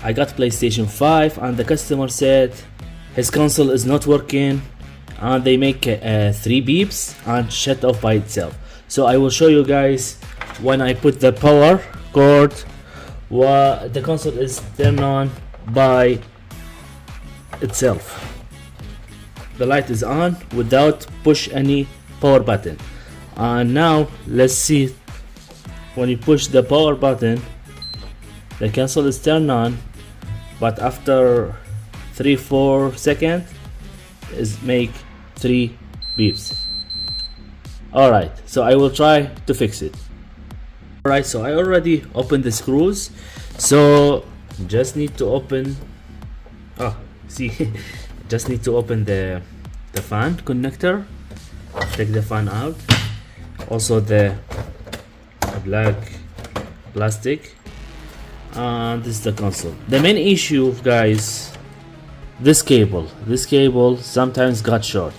I got PlayStation 5 and the customer said his console is not working and they make 3 beeps and shut off by itself. So I will show you guys when I put the power cord, the console is turned on by itself. The light is on without push any power button. And now let's see, when you push the power button, the console is turned on, but after 3-4 seconds is make 3 beeps. Alright, so I will try to fix it. Alright, so I already opened the screws, so just need to open just need to open the fan connector, take the fan out, also the black plastic, and this is the console. The main issue, guys, this cable sometimes got short.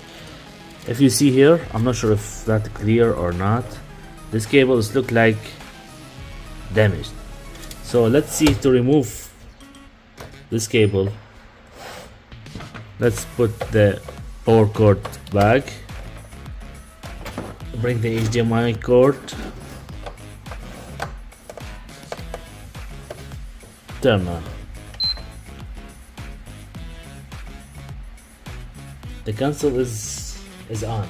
If you see here, I'm not sure if that's clear or not, this cable is look like damaged. So let's see, to remove this cable, let's put the power cord back, bring the HDMI cord, turn on. The console is on.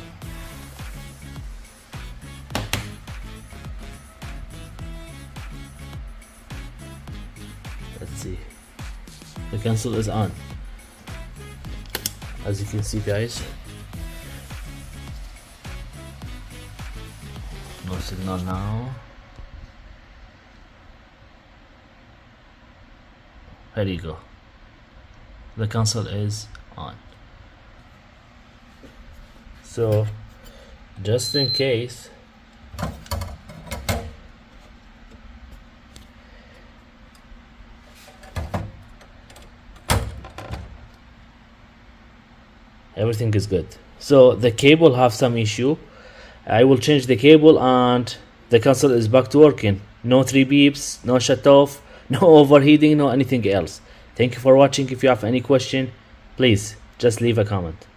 Let's see. The console is on. As you can see, guys, no signal now. There you go. The console is on. So just in case, everything is good. So the cable have some issue. I will change the cable and the console is back to working. No 3 beeps, no shut off, no overheating, no anything else. Thank you for watching. If you have any question, please just leave a comment.